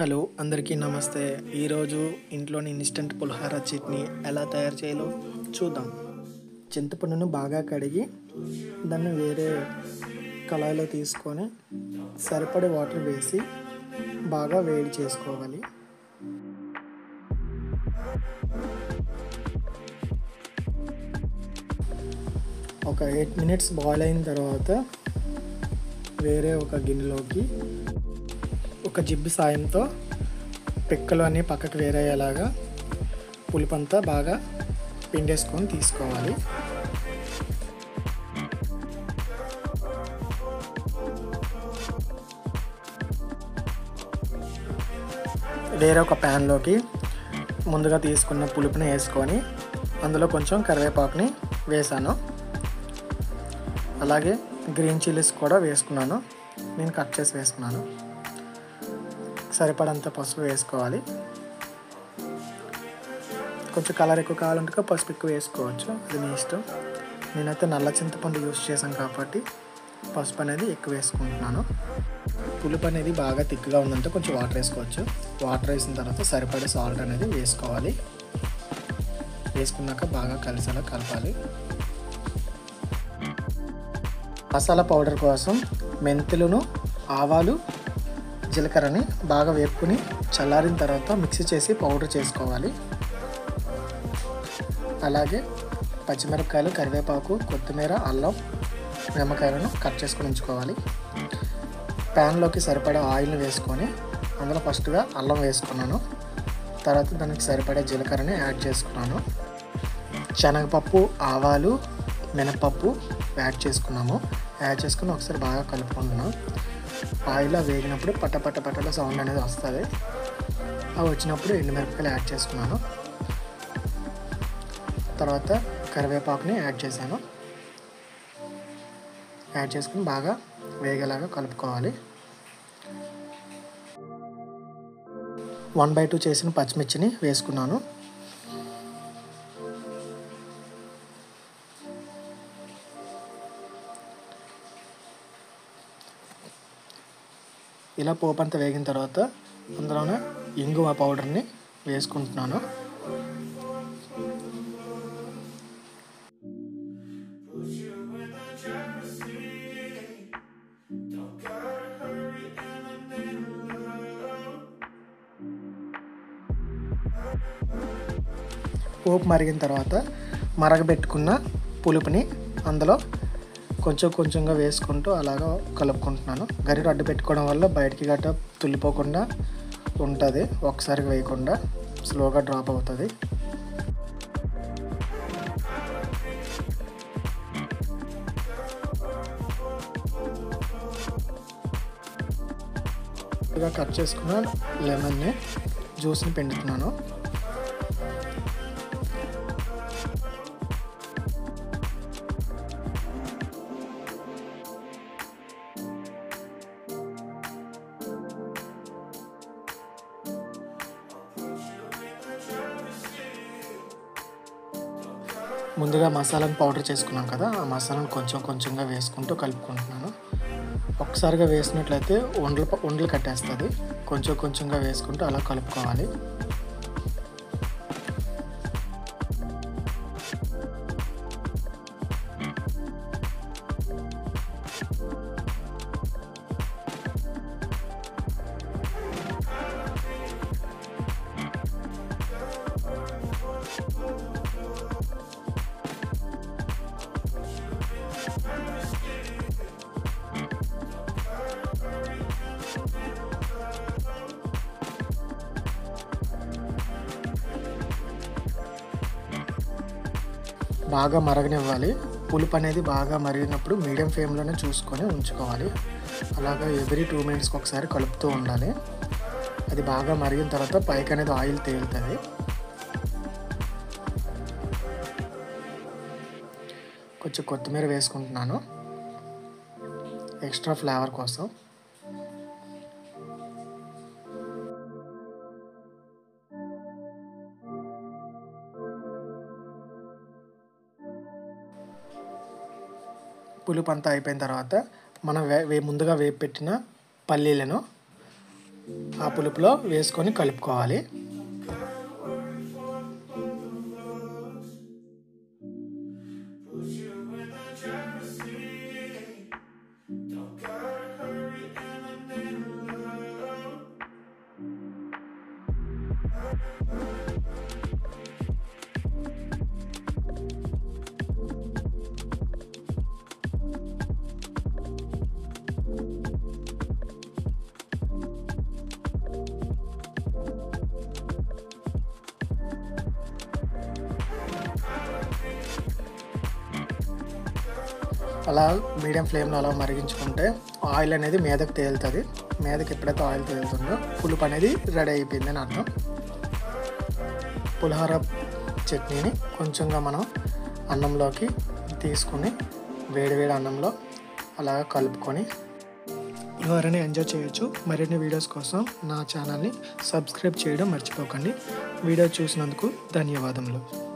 Hello అందరికీ నమస్తే. ఈరోజు ఇంట్లోని ఇన్స్టంట్ పులిహోర చట్నీ ఎలా తయారు చేయాలో చూద్దాం. చింతపండును బాగా కడిగి దాన్ని వేరే కళాయిలో తీసుకొని సరిపడే వాటర్ వేసి బాగా వేడి చేసుకోవాలి. ఒక 8 మినిట్స్ బాయిల్ అయిన తర్వాత వేరే ఒక గిన్నెలోకి ఒక జిబ్బు సాయంతో పిక్కలు అన్నీ పక్కకు వేరేలాగా పులుపంతా బాగా పిండేసుకొని తీసుకోవాలి. వేరే ఒక ప్యాన్లోకి ముందుగా తీసుకున్న పులుపుని వేసుకొని అందులో కొంచెం కరివేపాకుని వేసాను. అలాగే గ్రీన్ చిల్లీస్ కూడా వేసుకున్నాను. నేను కట్ చేసి వేసుకున్నాను. సరిపడంత పసుపు వేసుకోవాలి. కొంచెం కలర్ ఎక్కువ కావాలంటే పసుపు ఎక్కువ వేసుకోవచ్చు, అది మీ ఇష్టం. నేనైతే నల్ల చింతపండు యూస్ చేశాను కాబట్టి పసుపు అనేది ఎక్కువ వేసుకుంటున్నాను. పులుపు అనేది బాగా తిక్కుగా ఉందంటే కొంచెం వాటర్ వేసుకోవచ్చు. వాటర్ వేసిన తర్వాత సరిపడే సాల్ట్ అనేది వేసుకోవాలి. వేసుకున్నాక బాగా కలిసేలా కలపాలి. మసాలా పౌడర్ కోసం మెంతులను, ఆవాలు, జీలకర్రని బాగా వేపుకుని చల్లారిన తర్వాత మిక్సీ చేసి పౌడర్ చేసుకోవాలి. అలాగే పచ్చిమిరపకాయలు, కరివేపాకు, కొత్తిమీర, అల్లం, నిమ్మకాయలను కట్ చేసుకొని ఉంచుకోవాలి. ప్యాన్లోకి సరిపడా ఆయిల్ని వేసుకొని అందులో ఫస్ట్గా అల్లం వేసుకున్నాను. తర్వాత దానికి సరిపడే జీలకర్రని యాడ్ చేసుకున్నాను. శనగపప్పు, ఆవాలు, మినపప్పు యాడ్ చేసుకున్నాము. యాడ్ చేసుకుని ఒకసారి బాగా కలుపుకుంటున్నాం. ఆయిల్లో వేగినప్పుడు పట్టల సౌండ్ అనేది వస్తుంది. అవి వచ్చినప్పుడు ఎండుమిరపకాయలు యాడ్ చేసుకున్నాను. తర్వాత కరివేపాకుని యాడ్ చేశాను. యాడ్ చేసుకుని బాగా వేగేలాగా కలుపుకోవాలి. 1/2 చేసిన పచ్చిమిర్చిని వేసుకున్నాను. ఇలా పోపంతా వేగిన తర్వాత అందులోనే ఇంగువ పౌడర్ని వేసుకుంటున్నాను. పోపు మరిగిన తర్వాత మరగబెట్టుకున్న పులుపుని అందులో కొంచెంగా వేసుకుంటూ అలాగా కలుపుకుంటున్నాను. గరిట అడ్డు పెట్టుకోవడం వల్ల బయటికి గట్ట తుల్లిపోకుండా ఉంటుంది. ఒకసారి వేయకుండా స్లోగా డ్రాప్ అవుతుంది. కట్ చేసుకున్న లెమన్ని జ్యూస్ని పిండుతున్నాను. ముందుగా మసాలాను పౌడర్ చేసుకున్నాం కదా, ఆ మసాలాను కొంచెంగా వేసుకుంటూ కలుపుకుంటున్నాను. ఒక్కసారిగా వేసినట్లయితే ఉండలు కట్టేస్తుంది. కొంచెంగా వేసుకుంటూ అలా కలుపుకోవాలి. బాగా మరగనివ్వాలి. పులుపు అనేది బాగా మరిగినప్పుడు మీడియం ఫ్లేమ్లోనే చూసుకొని ఉంచుకోవాలి. అలాగా ఎవ్రీ 2 మినిట్స్కి ఒకసారి కలుపుతూ ఉండాలి. అది బాగా మరిగిన తర్వాత పైకి అనేది ఆయిల్ తేలుతుంది. కొంచెం కొత్తిమీర వేసుకుంటున్నాను ఎక్స్ట్రా ఫ్లేవర్ కోసం. పులుపు అంతా అయిపోయిన తర్వాత మనం ముందుగా వేపి పెట్టిన పల్లీలను ఆ పులుపులో వేసుకొని కలుపుకోవాలి. అలా మీడియం ఫ్లేమ్లో అలా మరిగించుకుంటే ఆయిల్ అనేది మీదకి తేలుతుంది. మీదకి ఎప్పుడైతే ఆయిల్ తేలుతుందో పులుపు అనేది రెడీ అయిపోయిందని అర్థం. పులిహోర చట్నీని కొంచెంగా మనం అన్నంలోకి తీసుకుని వేడివేడి అన్నంలో అలా కలుపుకొని పులిహోరని ఎంజాయ్ చేయొచ్చు. మరిన్ని వీడియోస్ కోసం నా ఛానల్ని సబ్స్క్రైబ్ చేయడం మర్చిపోకండి. వీడియో చూసినందుకు ధన్యవాదములు.